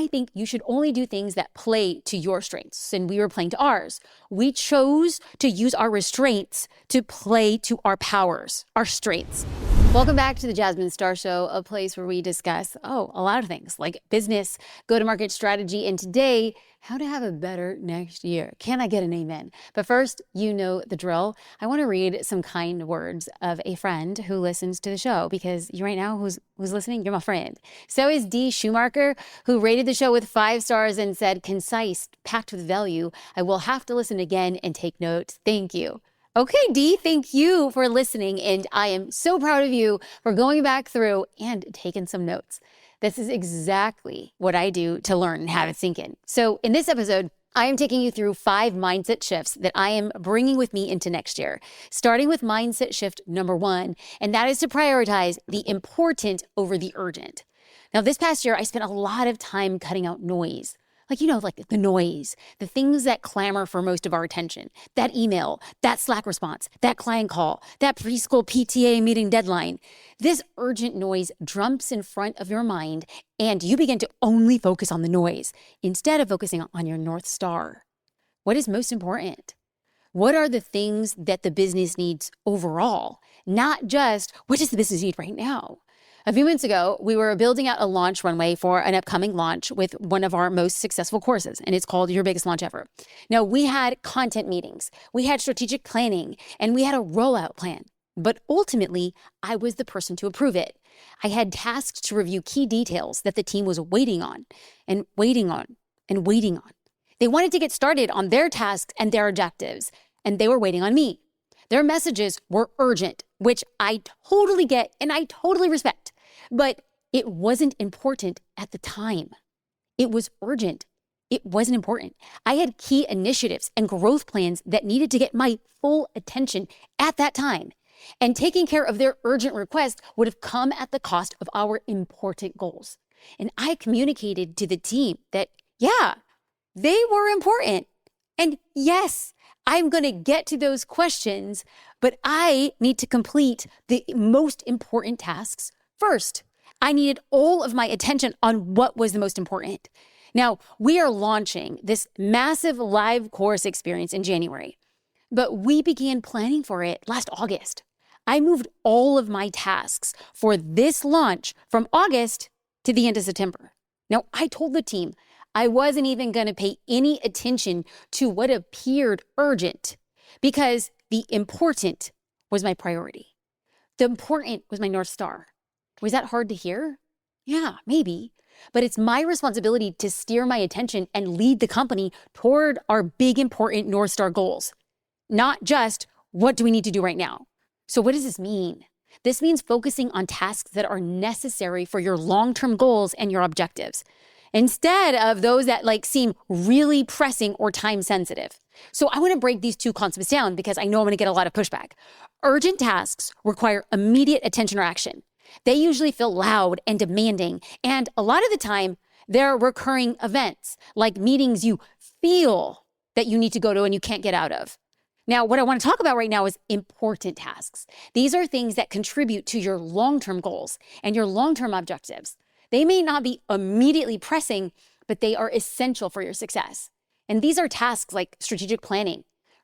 I think you should only do things that play to your strengths. And we were playing to ours. We chose to use our restraints to play to our powers, our strengths. Welcome back to the Jasmine Star Show, a place where we discuss, a lot of things like business, go-to-market strategy, and today, how to have a better next year. Can I get an amen? But first, you know the drill. I want to read some kind words of a friend who listens to the show because you right now who's listening, you're my friend. So is D. Schumacher, who rated the show with 5 stars and said, concise, packed with value. I will have to listen again and take notes. Thank you. Okay, D, thank you for listening. And I am so proud of you for going back through and taking some notes. This is exactly what I do to learn and have it sink in. So in this episode, I am taking you through 5 mindset shifts that I am bringing with me into next year, starting with mindset shift number 1, and that is to prioritize the important over the urgent. Now, this past year, I spent a lot of time cutting out noise. Like the noise, the things that clamor for most of our attention, that email, that Slack response, that client call, that preschool PTA meeting deadline. This urgent noise drumps in front of your mind and you begin to only focus on the noise instead of focusing on your North Star. What is most important? What are the things that the business needs overall? Not just what does the business need right now? A few months ago, we were building out a launch runway for an upcoming launch with one of our most successful courses, and it's called Your Biggest Launch Ever. Now, we had content meetings, we had strategic planning, and we had a rollout plan. But ultimately, I was the person to approve it. I had tasks to review key details that the team was waiting on and waiting on and waiting on. They wanted to get started on their tasks and their objectives, and they were waiting on me. Their messages were urgent, which I totally get and I totally respect. But it wasn't important at the time. It was urgent. It wasn't important. I had key initiatives and growth plans that needed to get my full attention at that time. And taking care of their urgent request would have come at the cost of our important goals. And I communicated to the team that, they were important. And yes, I'm going to get to those questions, but I need to complete the most important tasks first. I needed all of my attention on what was the most important. Now, we are launching this massive live course experience in January, but we began planning for it last August. I moved all of my tasks for this launch from August to the end of September. Now, I told the team I wasn't even going to pay any attention to what appeared urgent because the important was my priority. The important was my North Star. Was that hard to hear? Yeah, maybe. But it's my responsibility to steer my attention and lead the company toward our big, important North Star goals. Not just, what do we need to do right now? So what does this mean? This means focusing on tasks that are necessary for your long-term goals and your objectives, instead of those that seem really pressing or time sensitive. So I want to break these 2 concepts down because I know I'm going to get a lot of pushback. Urgent tasks require immediate attention or action. They usually feel loud and demanding, and a lot of the time, they're recurring events, like meetings you feel that you need to go to and you can't get out of. Now, what I want to talk about right now is important tasks. These are things that contribute to your long-term goals and your long-term objectives. They may not be immediately pressing, but they are essential for your success. And these are tasks like strategic planning,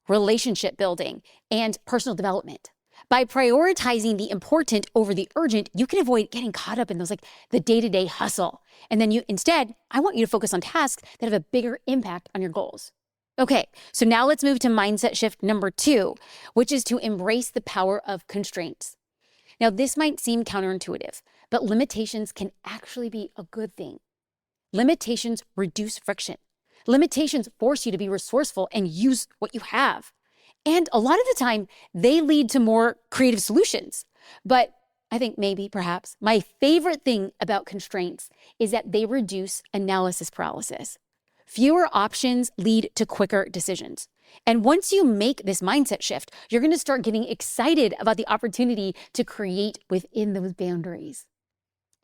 relationship building, and personal development. By prioritizing the important over the urgent, you can avoid getting caught up in those the day-to-day hustle. And then instead, I want you to focus on tasks that have a bigger impact on your goals. Okay, so now let's move to mindset shift number 2, which is to embrace the power of constraints. Now, this might seem counterintuitive, but limitations can actually be a good thing. Limitations reduce friction. Limitations force you to be resourceful and use what you have. And a lot of the time, they lead to more creative solutions. But I think maybe, perhaps, my favorite thing about constraints is that they reduce analysis paralysis. Fewer options lead to quicker decisions. And once you make this mindset shift, you're going to start getting excited about the opportunity to create within those boundaries.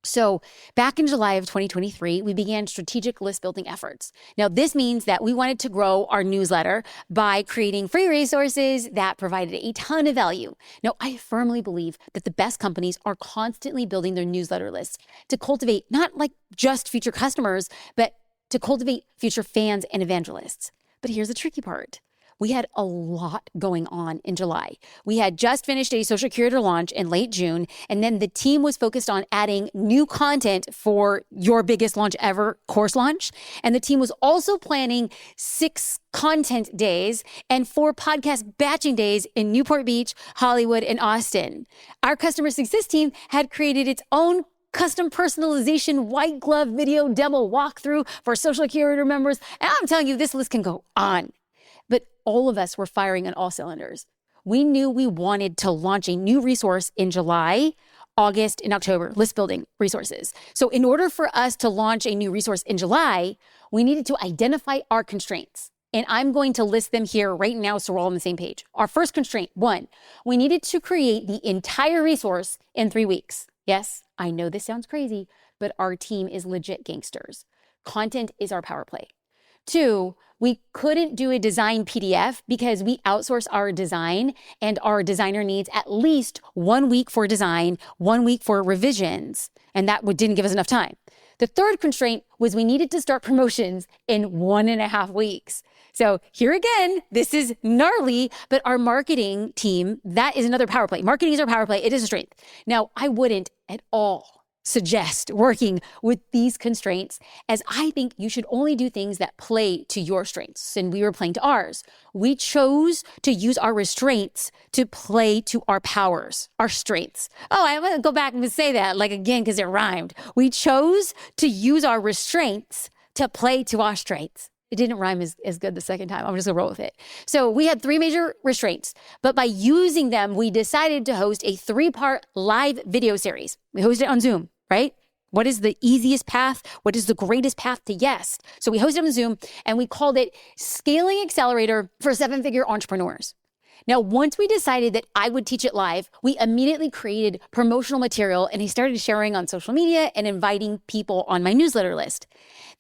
So back in July of 2023, we began strategic list building efforts. Now, this means that we wanted to grow our newsletter by creating free resources that provided a ton of value. Now, I firmly believe that the best companies are constantly building their newsletter lists to cultivate not just future customers, but to cultivate future fans and evangelists. But here's the tricky part. We had a lot going on in July. We had just finished a social curator launch in late June, and then the team was focused on adding new content for your biggest launch ever course launch. And the team was also planning 6 content days and 4 podcast batching days in Newport Beach, Hollywood, and Austin. Our customer success team had created its own custom personalization white glove video demo walkthrough for social curator members. And I'm telling you, this list can go on. But all of us were firing on all cylinders. We knew we wanted to launch a new resource in July, August, and October, list building resources. So in order for us to launch a new resource in July, we needed to identify our constraints. And I'm going to list them here right now so we're all on the same page. Our first constraint, 1, we needed to create the entire resource in 3 weeks. Yes, I know this sounds crazy, but our team is legit gangsters. Content is our power play. 2, we couldn't do a design PDF because we outsource our design and our designer needs at least 1 week for design, 1 week for revisions, and that didn't give us enough time. The third constraint was we needed to start promotions in 1.5 weeks. So here again, this is gnarly, but our marketing team, that is another power play. Marketing is our power play. It is a strength. Now, I wouldn't at all suggest working with these constraints, as I think you should only do things that play to your strengths. And we were playing to ours. We chose to use our restraints to play to our powers, our strengths. Oh, I'm going to go back and say that again, because it rhymed. We chose to use our restraints to play to our strengths. It didn't rhyme as good the second time. I'm just gonna roll with it. So we had 3 major restraints, but by using them, we decided to host a 3-part live video series. We hosted it on Zoom, right? What is the easiest path? What is the greatest path to yes? So we hosted it on Zoom and we called it Scaling Accelerator for 7-Figure Entrepreneurs. Now, once we decided that I would teach it live, we immediately created promotional material and he started sharing on social media and inviting people on my newsletter list.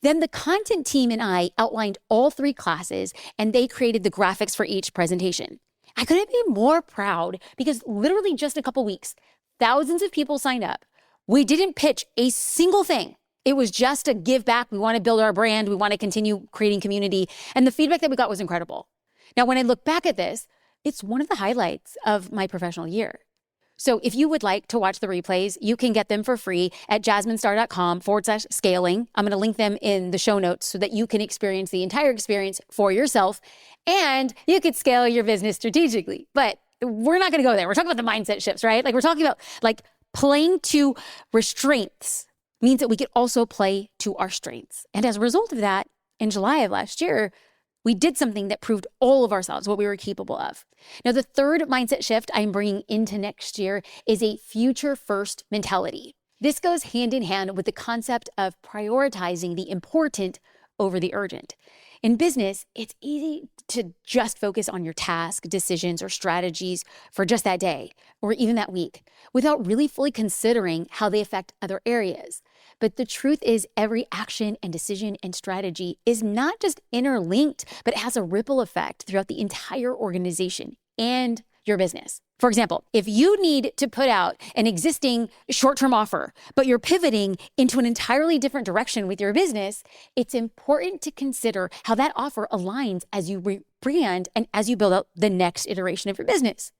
Then the content team and I outlined all 3 classes and they created the graphics for each presentation. I couldn't be more proud because literally just a couple weeks, thousands of people signed up. We didn't pitch a single thing. It was just a give back. We want to build our brand. We want to continue creating community. And the feedback that we got was incredible. Now, when I look back at this, it's one of the highlights of my professional year. So if you would like to watch the replays, you can get them for free at jasminestar.com/scaling. I'm going to link them in the show notes so that you can experience the entire experience for yourself and you could scale your business strategically. But we're not going to go there. We're talking about the mindset shifts, right? We're talking about playing to restraints means that we could also play to our strengths. And as a result of that, in July of last year, we did something that proved all of ourselves what we were capable of. Now, the third mindset shift I'm bringing into next year is a future first mentality. This goes hand in hand with the concept of prioritizing the important over the urgent. In business, it's easy to just focus on your task, decisions, or strategies for just that day or even that week without really fully considering how they affect other areas. But the truth is every action and decision and strategy is not just interlinked, but it has a ripple effect throughout the entire organization and your business. For example, if you need to put out an existing short-term offer, but you're pivoting into an entirely different direction with your business, it's important to consider how that offer aligns as you rebrand and as you build out the next iteration of your business.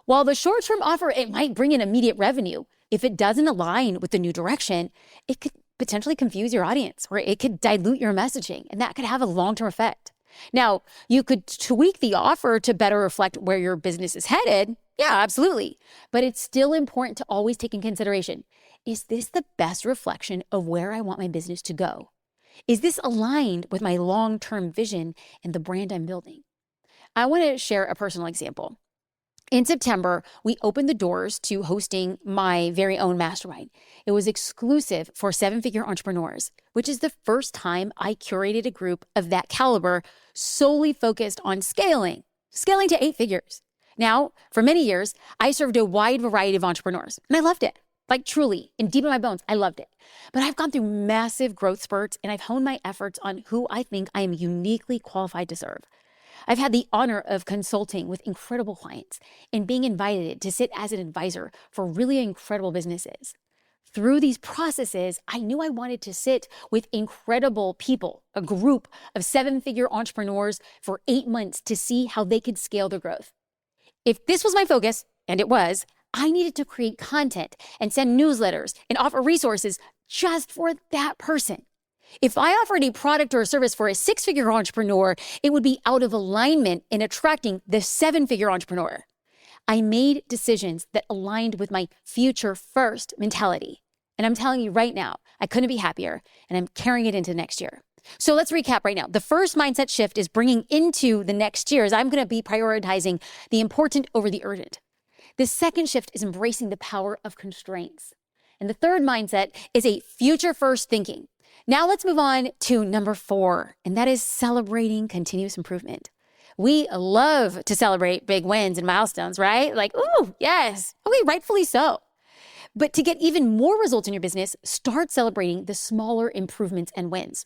While the short-term offer, it might bring in immediate revenue, if it doesn't align with the new direction, it could potentially confuse your audience or it could dilute your messaging, and that could have a long-term effect. Now, you could tweak the offer to better reflect where your business is headed. Yeah, absolutely. But it's still important to always take in consideration, is this the best reflection of where I want my business to go? Is this aligned with my long-term vision and the brand I'm building? I want to share a personal example. In September, we opened the doors to hosting my very own mastermind. It was exclusive for 7-figure entrepreneurs, which is the first time I curated a group of that caliber solely focused on scaling to 8 figures. Now, for many years, I served a wide variety of entrepreneurs, and I loved it. Truly, in deep in my bones, I loved it. But I've gone through massive growth spurts, and I've honed my efforts on who I think I am uniquely qualified to serve. I've had the honor of consulting with incredible clients and being invited to sit as an advisor for really incredible businesses. Through these processes, I knew I wanted to sit with incredible people, a group of 7-figure entrepreneurs for 8 months to see how they could scale their growth. If this was my focus, and it was, I needed to create content and send newsletters and offer resources just for that person. If I offered a product or a service for a 6-figure entrepreneur, it would be out of alignment in attracting the 7-figure entrepreneur. I made decisions that aligned with my future first mentality. And I'm telling you right now, I couldn't be happier, and I'm carrying it into next year. So let's recap right now. The first mindset shift is bringing into the next year is I'm going to be prioritizing the important over the urgent. The second shift is embracing the power of constraints. And the third mindset is a future first thinking. Now let's move on to number 4, and that is celebrating continuous improvement. We love to celebrate big wins and milestones, right? Like, ooh, yes. Okay, rightfully so. But to get even more results in your business, start celebrating the smaller improvements and wins.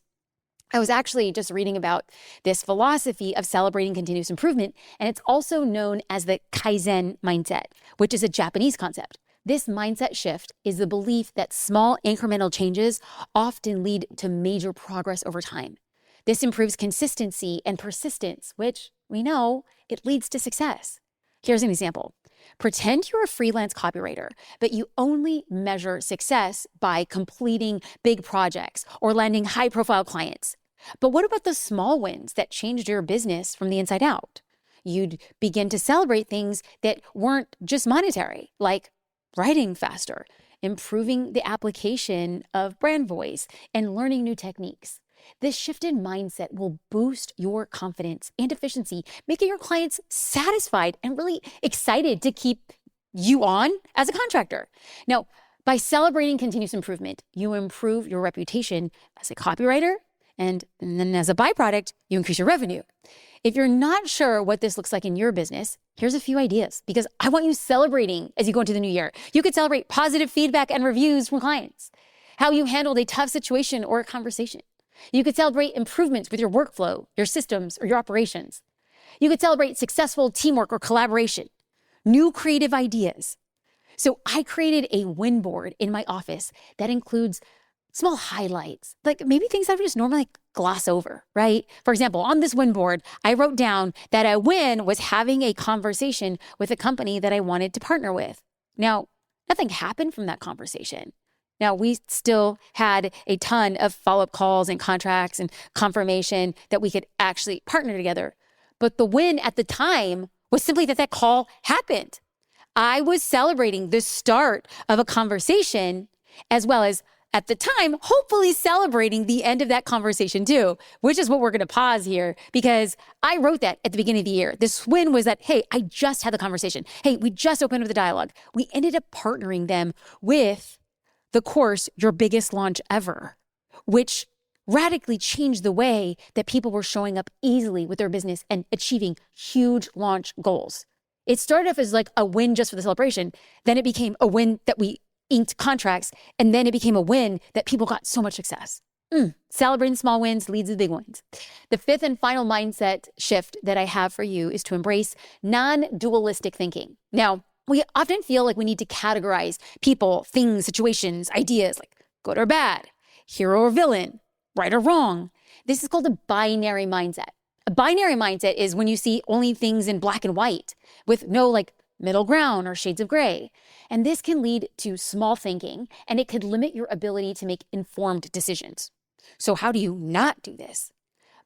I was actually just reading about this philosophy of celebrating continuous improvement, and it's also known as the Kaizen mindset, which is a Japanese concept. This mindset shift is the belief that small incremental changes often lead to major progress over time. This improves consistency and persistence, which we know it leads to success. Here's an example. Pretend you're a freelance copywriter, but you only measure success by completing big projects or landing high-profile clients. But what about the small wins that changed your business from the inside out? You'd begin to celebrate things that weren't just monetary, like writing faster, improving the application of brand voice, and learning new techniques. This shifted mindset will boost your confidence and efficiency, making your clients satisfied and really excited to keep you on as a contractor. Now, by celebrating continuous improvement, you improve your reputation as a copywriter, and then as a byproduct, you increase your revenue. If you're not sure what this looks like in your business, here's a few ideas because I want you celebrating as you go into the new year. You could celebrate positive feedback and reviews from clients, how you handled a tough situation or a conversation. You could celebrate improvements with your workflow, your systems, or your operations. You could celebrate successful teamwork or collaboration, new creative ideas. So I created a win board in my office that includes small highlights, like maybe things I would just normally gloss over, right? For example, on this win board, I wrote down that a win was having a conversation with a company that I wanted to partner with. Now, nothing happened from that conversation. Now, we still had a ton of follow-up calls and contracts and confirmation that we could actually partner together. But the win at the time was simply that call happened. I was celebrating the start of a conversation as well as at the time, hopefully celebrating the end of that conversation too, which is what we're going to pause here because I wrote that at the beginning of the year. This win was that, hey, I just had the conversation. Hey, we just opened up the dialogue. We ended up partnering them with the course, Your Biggest Launch Ever, which radically changed the way that people were showing up easily with their business and achieving huge launch goals. It started off as like a win just for the celebration. Then it became a win that we inked contracts, and then it became a win that people got so much success. Celebrating small wins leads to big wins. The fifth and final mindset shift that I have for you is to embrace non-dualistic thinking. Now, we often feel like we need to categorize people, things, situations, ideas like good or bad, hero or villain, right or wrong. This is called a binary mindset. A binary mindset is when you see only things in black and white with no like middle ground or shades of gray. And this can lead to small thinking, and it could limit your ability to make informed decisions. So how do you not do this?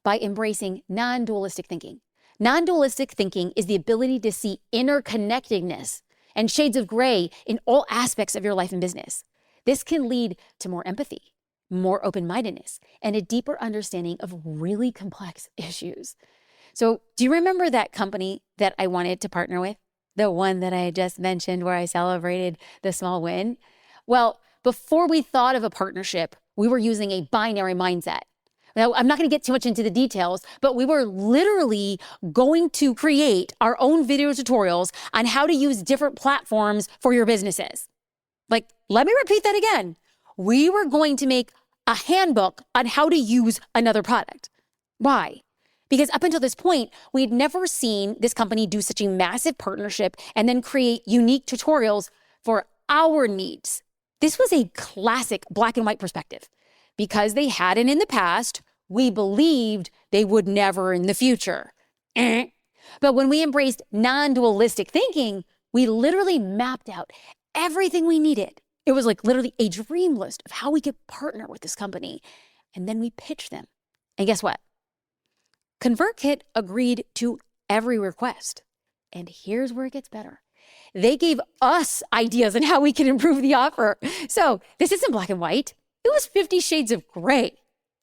By embracing non-dualistic thinking. Non-dualistic thinking is the ability to see interconnectedness and shades of gray in all aspects of your life and business. This can lead to more empathy, more open-mindedness, and a deeper understanding of really complex issues. So do you remember that company that I wanted to partner with? The one that I just mentioned where I celebrated the small win? Well, before we thought of a partnership, we were using a binary mindset. Now, I'm not going to get too much into the details, but we were literally going to create our own video tutorials on how to use different platforms for your businesses. Like, let me repeat that again. We were going to make a handbook on how to use another product. Why? Because up until this point, we'd never seen this company do such a massive partnership and then create unique tutorials for our needs. This was a classic black and white perspective. Because they hadn't in the past, we believed they would never in the future. But when we embraced non-dualistic thinking, we literally mapped out everything we needed. It was like literally a dream list of how we could partner with this company. And then we pitched them. And guess what? ConvertKit agreed to every request. And here's where it gets better. They gave us ideas on how we can improve the offer. So this isn't black and white. It was 50 shades of gray.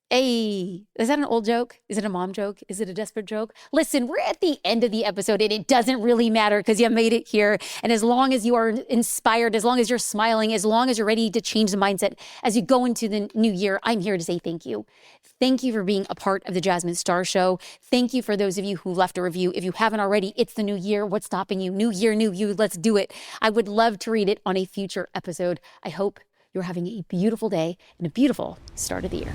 Hey, is that an old joke? Is it a mom joke? Is it a desperate joke? Listen, we're at the end of the episode and it doesn't really matter because you made it here. And as long as you are inspired, as long as you're smiling, as long as you're ready to change the mindset as you go into the new year, I'm here to say thank you. Thank you for being a part of the Jasmine Star Show. Thank you for those of you who left a review. If you haven't already, it's the new year. What's stopping you? New year, new you. Let's do it. I would love to read it on a future episode. I hope you're having a beautiful day and a beautiful start of the year.